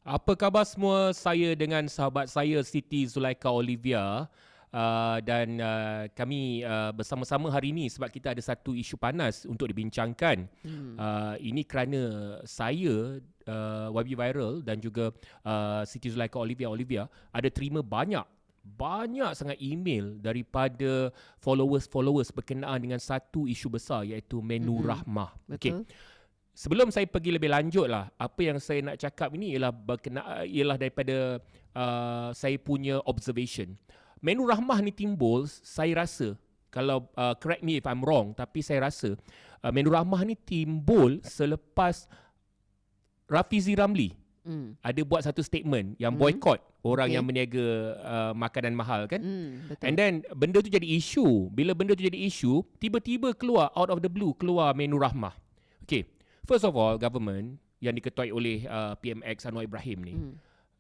Apa khabar semua? Saya dengan sahabat saya Siti Zulaika Olivia dan kami bersama-sama hari ini sebab kita ada satu isu panas untuk dibincangkan. Ini kerana saya YB Viral dan juga Siti Zulaika Olivia ada terima banyak sangat email daripada followers berkenaan dengan satu isu besar iaitu menu rahmah. Betul. Sebelum saya pergi lebih lanjut lah, apa yang saya nak cakap ini ialah daripada saya punya observation. Menu rahmah ni timbul, saya rasa, kalau correct me if I'm wrong, tapi saya rasa menu rahmah ni timbul selepas Rafizi Ramli ada buat satu statement yang boycott orang yang berniaga makanan mahal kan. Betul. And then benda tu jadi isu. Bila benda tu jadi isu, tiba-tiba keluar out of the blue keluar menu rahmah. Okay. First of all, government yang diketuai oleh PMX Anwar Ibrahim ni,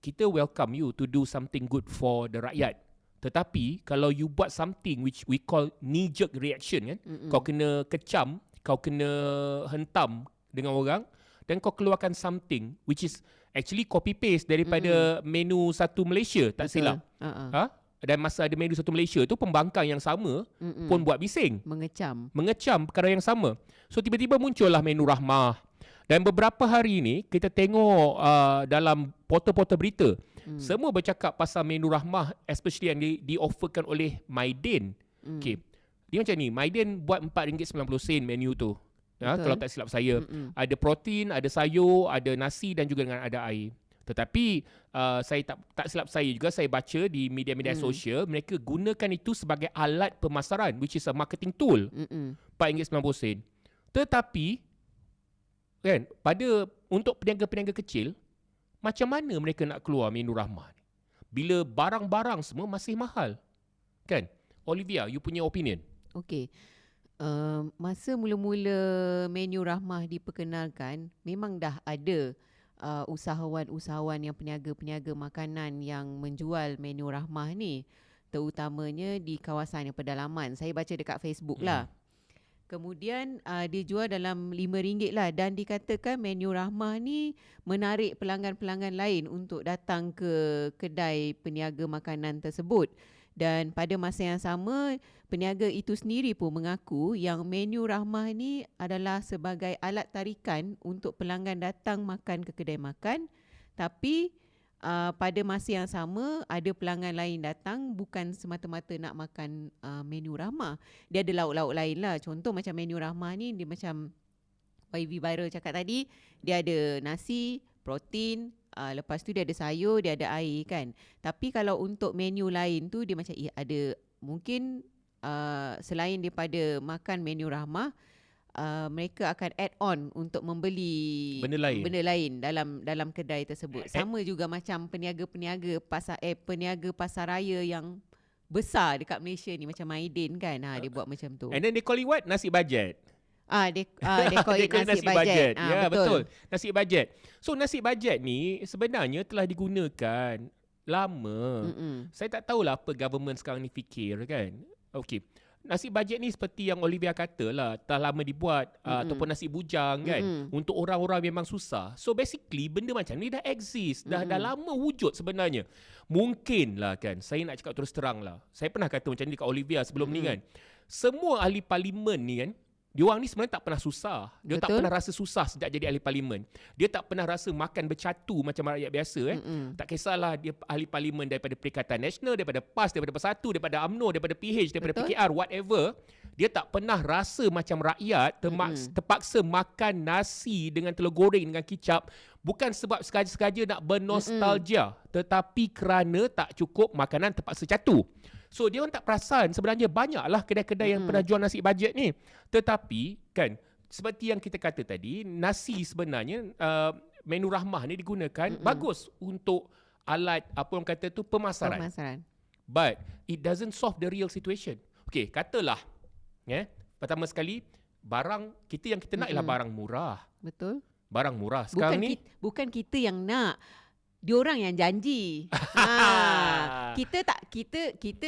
kita welcome you to do something good for the rakyat. Tetapi kalau you buat something which we call knee-jerk reaction kan, kau kena kecam, kau kena hentam dengan orang dan kau keluarkan something which is actually copy-paste daripada menu satu Malaysia, tak silap. Dan masa ada menu satu Malaysia tu, pembangkang yang sama pun buat bising. Mengecam perkara yang sama. So tiba-tiba muncullah menu rahmah. Dan beberapa hari ni kita tengok dalam portal-portal berita, semua bercakap pasal menu rahmah, especially yang di-offerkan oleh Maidin. Okay. Dia macam ni, Maidin buat RM4.90 menu tu. Kalau tak silap saya. Ada protein, ada sayur, ada nasi dan juga dengan ada air. Tetapi saya tak silap saya juga, saya baca di media-media sosial, mereka gunakan itu sebagai alat pemasaran, which is a marketing tool. RM4.90. Tetapi kan, untuk peniaga-peniaga kecil, macam mana mereka nak keluar menu rahmah ni bila barang-barang semua masih mahal? Kan? Olivia, you punya opinion. Okey. Masa mula-mula menu rahmah diperkenalkan, memang dah ada usahawan-usahawan yang peniaga-peniaga makanan yang menjual menu rahmah ni, terutamanya di kawasan yang pedalaman. Saya baca dekat Facebook lah. Kemudian dia jual dalam RM5 lah, dan dikatakan menu rahmah ni menarik pelanggan-pelanggan lain untuk datang ke kedai peniaga makanan tersebut. Dan pada masa yang sama, peniaga itu sendiri pun mengaku yang menu rahmah ni adalah sebagai alat tarikan untuk pelanggan datang makan ke kedai makan. Tapi pada masa yang sama, ada pelanggan lain datang bukan semata-mata nak makan menu rahmah. Dia ada lauk-lauk lain lah. Contoh macam menu rahmah ni, dia macam YV Viral cakap tadi, dia ada nasi, protein, lepas tu dia ada sayur, dia ada air kan. Tapi kalau untuk menu lain tu, dia macam ada mungkin selain daripada makan menu rahmah, mereka akan add on untuk membeli benda lain dalam kedai tersebut. Sama juga macam peniaga-peniaga pasar raya yang besar dekat Malaysia ni, macam Maidin kan, dia buat macam tu. And then they call it what? Nasi budget. They call it nasi budget. Ya, betul. Nasi budget. So nasi budget ni sebenarnya telah digunakan lama. Saya tak tahulah apa government sekarang ni fikir kan. Okay. Nasi budget ni seperti yang Olivia kata lah, telah lama dibuat ataupun nasi bujang kan, untuk orang-orang memang susah. So basically benda macam ni dah exist, dah lama wujud sebenarnya. Mungkin lah kan, saya nak cakap terus terang lah, saya pernah kata macam ni dekat Olivia sebelum ni kan, semua ahli parlimen ni kan, diorang ni sebenarnya tak pernah susah. Dia tak pernah rasa susah sejak jadi ahli parlimen. Dia tak pernah rasa makan bercatu macam rakyat biasa. Tak kisahlah dia ahli parlimen daripada Perikatan Nasional, daripada PAS, daripada Persatu, daripada UMNO, daripada PH, daripada PKR, whatever. Dia tak pernah rasa macam rakyat terpaksa makan nasi dengan telur goreng dengan kicap, bukan sebab sengaja-sengaja nak bernostalgia, tetapi kerana tak cukup makanan terpaksa catu. So dia orang tak perasan sebenarnya banyaklah kedai-kedai yang pernah jual nasi budget ni. Tetapi kan, seperti yang kita kata tadi, nasi sebenarnya menu rahmah ni digunakan bagus untuk alat apa orang kata tu pemasaran. But it doesn't solve the real situation. Okay, katalah pertama sekali, barang kita yang kita nak ialah barang murah. Betul. Barang murah. Sekarang bukan bukan kita yang nak. diorang yang janji. Kita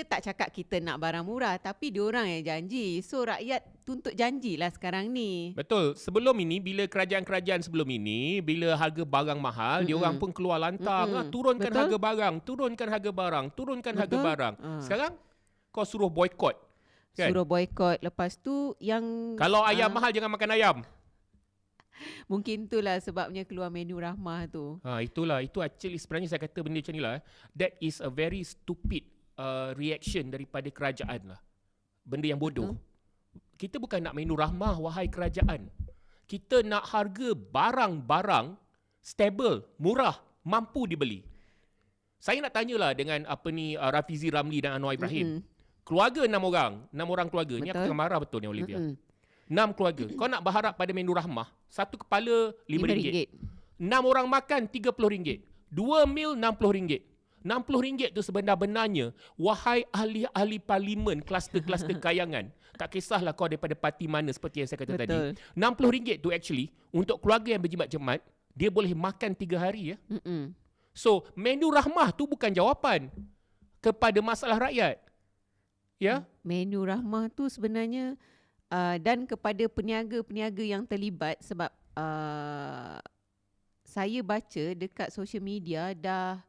tak cakap kita nak barang murah, tapi diorang yang janji. So rakyat tuntut janjilah sekarang ni. Betul. Sebelum ini, bila kerajaan-kerajaan sebelum ini, bila harga barang mahal, diorang pun keluar lantang, turunkan Betul. harga barang, turunkan harga barang, turunkan harga barang. Sekarang kau suruh boykot. Kan? Suruh boykot. Lepas tu yang Kalau ayam mahal, jangan makan ayam. mungkin itulah sebabnya keluar menu rahmah tu. Itulah. Itu actually sebenarnya saya kata benda macam ni lah. That is a very stupid reaction daripada kerajaan lah. Benda yang bodoh. Kita bukan nak menu rahmah, wahai kerajaan. Kita nak harga barang-barang stable, murah, mampu dibeli. Saya nak tanyalah dengan Rafizi Ramli dan Anwar Ibrahim. Keluarga 6 orang. 6 orang keluarga. Ni aku tengah marah betul ni Olivia. 6 keluarga. Kau nak berharap pada menu rahmah, satu kepala RM5. 6 orang makan RM30. 2 meal RM60. RM60 tu sebenar-benarnya, wahai ahli-ahli parlimen, kluster-kluster kayangan, tak kisahlah kau daripada parti mana seperti yang saya kata tadi. RM60 tu actually, untuk keluarga yang berjimat-jemat, dia boleh makan 3 hari. Ya. So, menu rahmah tu bukan jawapan kepada masalah rakyat. Ya? Menu rahmah tu sebenarnya dan kepada peniaga-peniaga yang terlibat, sebab saya baca dekat social media dah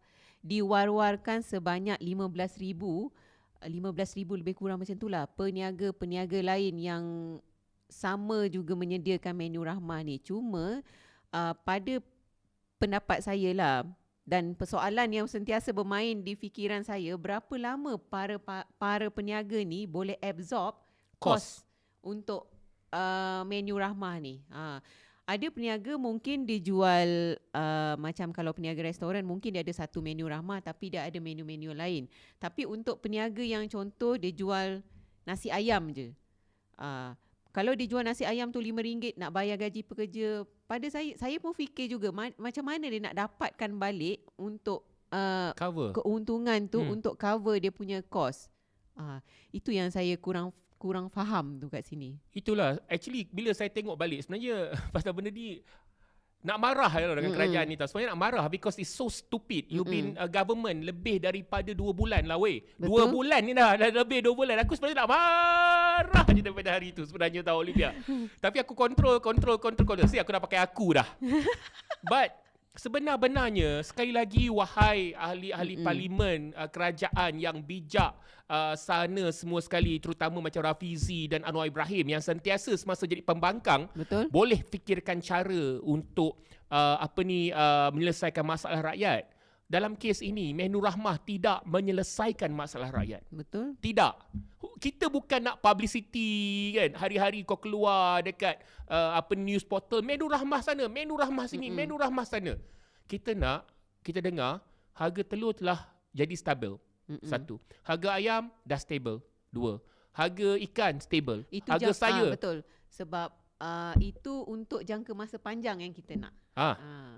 diwar-warkan sebanyak 15,000 lebih kurang macam itulah peniaga-peniaga lain yang sama juga menyediakan menu rahmah ni. Cuma pada pendapat saya lah, dan persoalan yang sentiasa bermain di fikiran saya, berapa lama para peniaga ni boleh absorb kos untuk menu rahmah ni. Ada peniaga mungkin dia jual macam kalau peniaga restoran mungkin dia ada satu menu rahmah tapi dia ada menu-menu lain. Tapi untuk peniaga yang contoh dia jual nasi ayam je. Kalau dia jual nasi ayam tu RM5 nak bayar gaji pekerja, pada saya pun fikir juga macam mana dia nak dapatkan balik untuk Cover keuntungan tu untuk cover dia punya kos. Itu yang saya kurang faham tu kat sini. Itulah. Actually, bila saya tengok balik, sebenarnya pasal benda ni, nak marah dengan kerajaan ni tau. Sebenarnya nak marah because it's so stupid. You've been a government lebih daripada 2 bulan lah weh. 2 bulan ni dah lebih 2 bulan. Aku sebenarnya nak marah je daripada hari tu sebenarnya tau Olivia. Tapi aku kontrol. See, aku dah pakai aku dah. But sebenar-benarnya, sekali lagi wahai ahli-ahli parlimen, kerajaan yang bijak sana semua sekali, terutama macam Rafizi dan Anwar Ibrahim yang sentiasa semasa jadi pembangkang, boleh fikirkan cara untuk menyelesaikan masalah rakyat. Dalam kes ini, menu rahmah tidak menyelesaikan masalah rakyat. Betul. Tidak. Kita bukan nak publicity kan. Hari-hari kau keluar dekat news portal, menu rahmah sana, menu rahmah sini, menu rahmah sana. Kita dengar harga telur telah jadi stabil. 1. Harga ayam dah stable. 2. Harga ikan stable. Itu harga saya betul. Sebab itu untuk jangka masa panjang yang kita nak.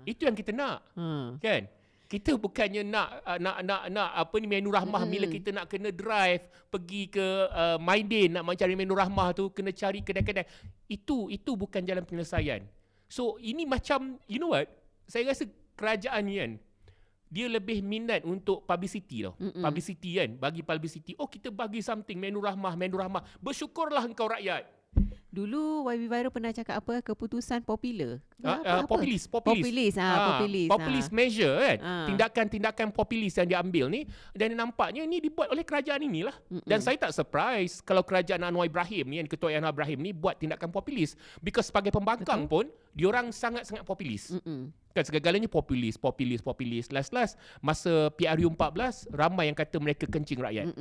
Itu yang kita nak. Kan? Kita bukannya nak menu rahmah bila kita nak kena drive pergi ke Maidin nak mencari menu rahmah tu, kena cari kedai-kedai. Itu bukan jalan penyelesaian. So ini macam, you know what? Saya rasa kerajaan ni kan, dia lebih minat untuk publicity tau. Publicity kan, bagi publicity. Oh, kita bagi something, menu rahmah. Bersyukurlah engkau rakyat. Dulu YB Viral pernah cakap apa? Keputusan popular. Populis measure kan. Tindakan populis yang diambil ni, dan nampaknya ni dibuat oleh kerajaan inilah. Dan saya tak surprise kalau kerajaan Anwar Ibrahim ni, Ketua Anwar Ibrahim ni buat tindakan populis, because sebagai pembangkang pun diorang sangat-sangat populis. Kan segala-galanya populis. Last masa PRU 14 ramai yang kata mereka kencing rakyat.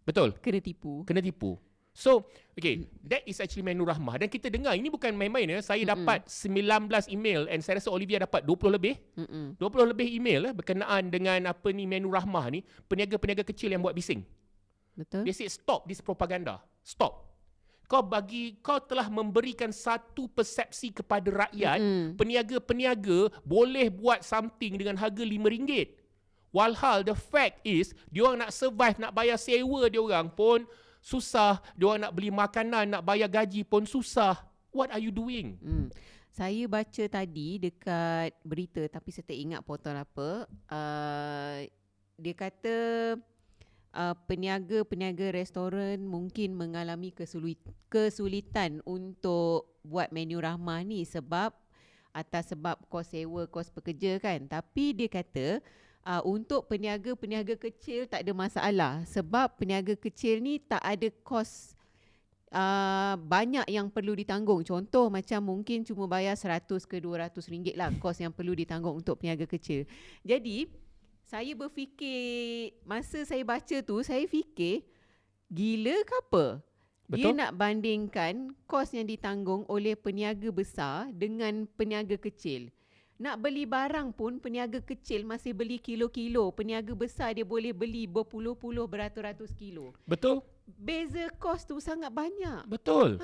Betul? Kena tipu. So, okay, that is actually menu rahmah. Dan kita dengar, ini bukan main-main ya. Saya dapat 19 email, and saya rasa Olivia dapat 20 lebih. 20 lebih email berkenaan dengan menu rahmah ni. Peniaga-peniaga kecil yang buat bising. Betul. They say stop this propaganda. Stop. Kau telah memberikan satu persepsi kepada rakyat, peniaga-peniaga boleh buat something dengan harga RM5. Walhal the fact is, diorang nak survive, nak bayar sewa diorang pun susah. Diorang nak beli makanan, nak bayar gaji pun susah. What are you doing? Saya baca tadi dekat berita tapi saya tak ingat portal apa. Dia kata peniaga-peniaga restoran mungkin mengalami kesulitan untuk buat menu rahmah ni atas sebab kos sewa, kos pekerja kan. Tapi dia kata untuk peniaga-peniaga kecil tak ada masalah sebab peniaga kecil ni tak ada kos banyak yang perlu ditanggung. Contoh macam mungkin cuma bayar 100 ke 200 ringgit lah kos yang perlu ditanggung untuk peniaga kecil. Jadi saya berfikir, masa saya baca tu saya fikir gila ke apa? Dia nak bandingkan kos yang ditanggung oleh peniaga besar dengan peniaga kecil. Nak beli barang pun peniaga kecil masih beli kilo-kilo. Peniaga besar dia boleh beli berpuluh-puluh, beratus-ratus kilo. Betul. Beza kos tu sangat banyak. Betul.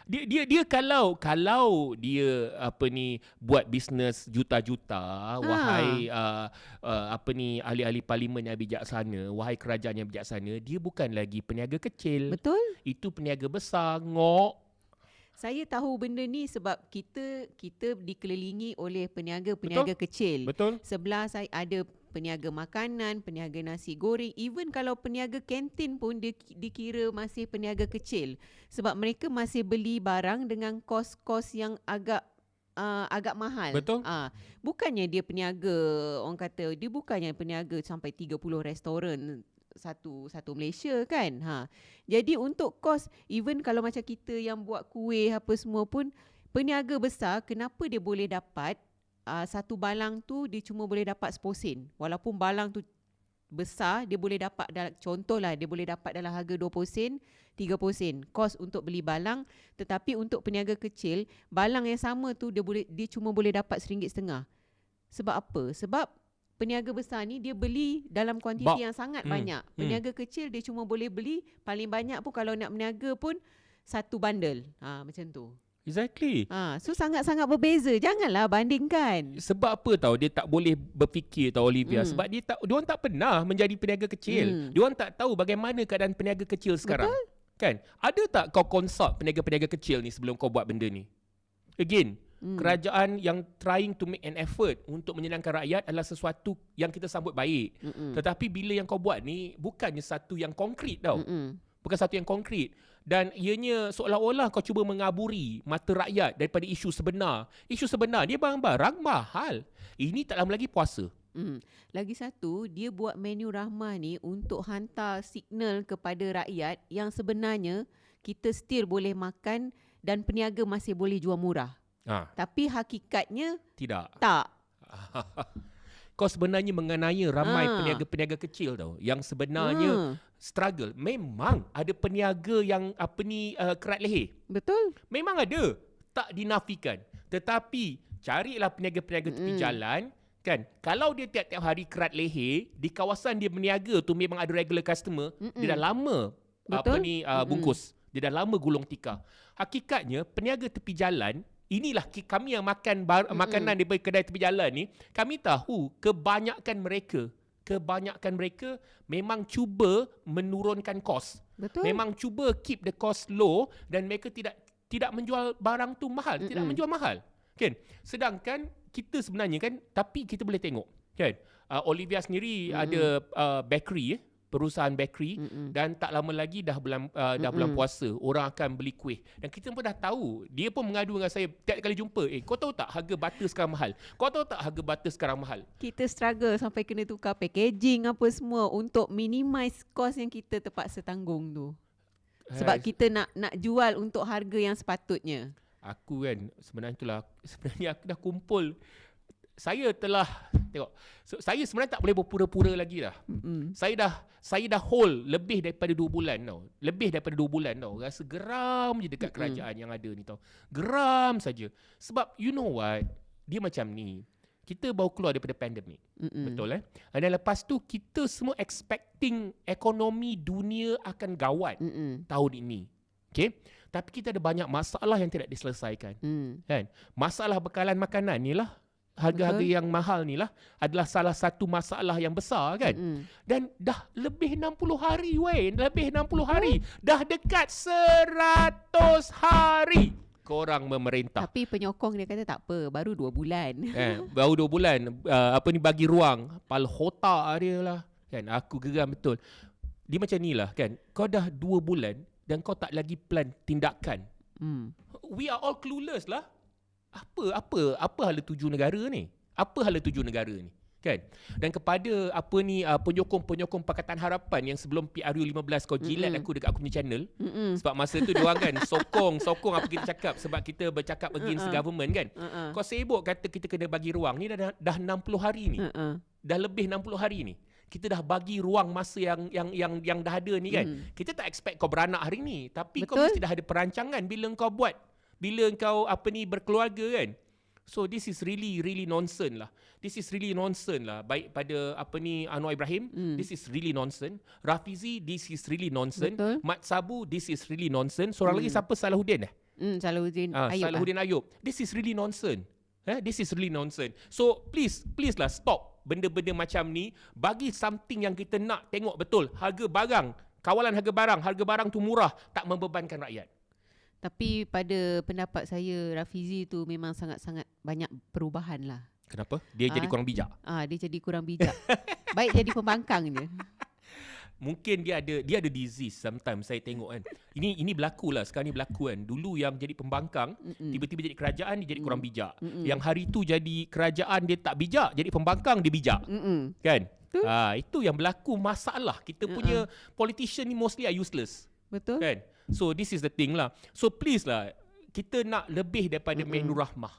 Dia kalau dia buat bisnes juta-juta, wahai ahli-ahli parlimen yang bijaksana, wahai kerajaan yang bijaksana, dia bukan lagi peniaga kecil. Betul. Itu peniaga besar, ngok. Saya tahu benda ni sebab kita dikelilingi oleh peniaga-peniaga kecil. Betul. Sebelah saya ada peniaga makanan, peniaga nasi goreng, even kalau peniaga kantin pun dikira masih peniaga kecil sebab mereka masih beli barang dengan kos-kos yang agak mahal. Betul. Bukannya dia peniaga, orang kata dia bukannya peniaga sampai 30 restoran satu Malaysia kan. Jadi untuk kos, even kalau macam kita yang buat kuih apa semua pun, peniaga besar kenapa dia boleh dapat satu balang tu dia cuma boleh dapat 10 sen. Walaupun balang tu besar, dia boleh dapat contohlah dia boleh dapat dalam harga 20 sen, 30 sen kos untuk beli balang. Tetapi untuk peniaga kecil, balang yang sama tu dia cuma boleh dapat RM1.50. Sebab apa? Sebab peniaga besar ni dia beli dalam kuantiti yang sangat banyak. Peniaga kecil dia cuma boleh beli paling banyak pun kalau nak berniaga pun satu bundle. Macam tu. Exactly. So sangat-sangat berbeza. Janganlah bandingkan. Sebab apa tahu dia tak boleh berfikir tahu Olivia, sebab dia orang tak pernah menjadi peniaga kecil. Dia orang tak tahu bagaimana keadaan peniaga kecil sekarang. Betul. Kan? Ada tak kau consult peniaga-peniaga kecil ni sebelum kau buat benda ni? Again, kerajaan yang trying to make an effort untuk menyenangkan rakyat adalah sesuatu yang kita sambut baik. Tetapi bila yang kau buat ni bukannya satu yang konkret tau. Bukan satu yang konkret. Dan ianya seolah-olah kau cuba mengaburi mata rakyat daripada isu sebenar. Isu sebenar dia barang-barang mahal. Ini tak lama lagi puasa. Lagi satu, dia buat menu rahmah ni untuk hantar signal kepada rakyat yang sebenarnya kita still boleh makan dan peniaga masih boleh jual murah. Tapi hakikatnya tidak. Tak. Kau sebenarnya mengenai ramai peniaga-peniaga kecil tau yang sebenarnya struggle. Memang ada peniaga yang kerat leher. Betul. Memang ada, tak dinafikan. Tetapi carilah peniaga-peniaga tepi jalan kan. Kalau dia tiap-tiap hari kerat leher, di kawasan dia berniaga tu memang ada regular customer, dia dah lama bungkus. Dia dah lama gulung tikar. Hakikatnya peniaga tepi jalan, inilah kami yang makan makanan daripada kedai tepi jalan ni, kami tahu kebanyakan mereka memang cuba menurunkan kos. Betul. Memang cuba keep the cost low dan mereka tidak menjual barang tu mahal, tidak menjual mahal. Kan? Sedangkan kita sebenarnya kan, tapi kita boleh tengok kan. Olivia sendiri ada bakery, perusahaan bakery, dan tak lama lagi dah bulan puasa, orang akan beli kuih. Dan kita pun dah tahu, dia pun mengadu dengan saya tiap kali jumpa, kau tahu tak harga butter sekarang mahal? Kau tahu tak harga butter sekarang mahal? Kita struggle sampai kena tukar packaging apa semua untuk minimize kos yang kita terpaksa tanggung tu. Sebab kita nak jual untuk harga yang sepatutnya. Aku kan, sebenarnya aku dah kumpul. Saya telah tengok. Saya sebenarnya tak boleh berpura-pura lagi dah. Saya dah hold lebih daripada 2 bulan tau. Rasa geram je dekat kerajaan yang ada ni tau. Geram saja. Sebab you know what? Dia macam ni. Kita baru keluar daripada pandemik. Betul Dan lepas tu kita semua expecting ekonomi dunia akan gawat tahun ini. Okay? Tapi kita ada banyak masalah yang tidak diselesaikan. Kan? Masalah bekalan makanan ni lah, harga-harga yang mahal ni lah adalah salah satu masalah yang besar kan. Dan dah lebih 60 hari Dah dekat 100 hari. korang memerintah. Tapi penyokong dia kata tak apa, baru 2 bulan. Baru 2 bulan bagi ruang palhota dia lah kan. Aku geram betul. Dia macam ni lah kan. Kau dah 2 bulan dan kau tak lagi plan tindakan. We are all clueless lah. Apa hala tuju negara ni? Apa hala tuju negara ni? Kan? Dan kepada penyokong-penyokong Pakatan Harapan yang sebelum PRU 15 kau jilat aku dekat aku punya channel. Sebab masa tu diorang kan sokong apa kita cakap sebab kita bercakap against the government kan. Kau sibuk kata kita kena bagi ruang. Ni dah 60 hari ni. Dah lebih 60 hari ni. Kita dah bagi ruang masa yang dah ada ni kan. Kita tak expect kau beranak hari ni, tapi kau mesti dah ada perancangan bila kau buat, bila kau berkeluarga kan. So this is really nonsense lah. This is really nonsense lah. Baik pada Anwar Ibrahim, this is really nonsense. Rafizi, this is really nonsense. Mat Sabu, this is really nonsense. Seorang lagi siapa? Salahuddin Salahuddin Ayub. Salahuddin Ayub. This is really nonsense. This is really nonsense. So please lah stop benda-benda macam ni. Bagi something yang kita nak tengok betul. Harga barang, kawalan harga barang tu murah, tak membebankan rakyat. Tapi pada pendapat saya, Rafizi tu memang sangat-sangat banyak perubahan lah. Kenapa? Dia jadi kurang bijak? Dia jadi kurang bijak. Baik jadi pembangkang je. Mungkin dia ada disease sometimes saya tengok kan. Ini berlaku lah, sekarang ni berlaku kan. Dulu yang jadi pembangkang, tiba-tiba jadi kerajaan dia jadi kurang bijak. Yang hari tu jadi kerajaan dia tak bijak, jadi pembangkang dia bijak. Kan? Itu yang berlaku masalah. Kita punya politician ni mostly are useless. Betul. Kan? So this is the thing lah. So please lah, kita nak lebih daripada Nur Rahmah.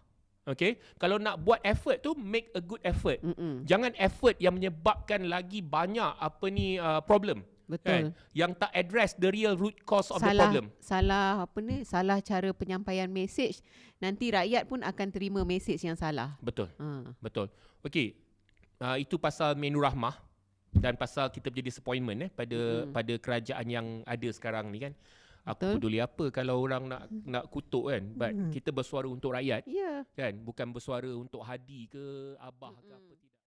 Okay? Kalau nak buat effort tu, make a good effort. Jangan effort yang menyebabkan lagi banyak problem. Betul. Kan? Yang tak address the real root cause of the problem. Salah cara penyampaian mesej. Nanti rakyat pun akan terima mesej yang salah. Betul. Betul. Okay. Itu pasal Nur Rahmah. Dan pasal kita punya disappointment pada kerajaan yang ada sekarang ni kan. Aku peduli apa kalau orang nak kutuk kan. But kita bersuara untuk rakyat. Kan? Bukan bersuara untuk Hadi ke Abah ke apa.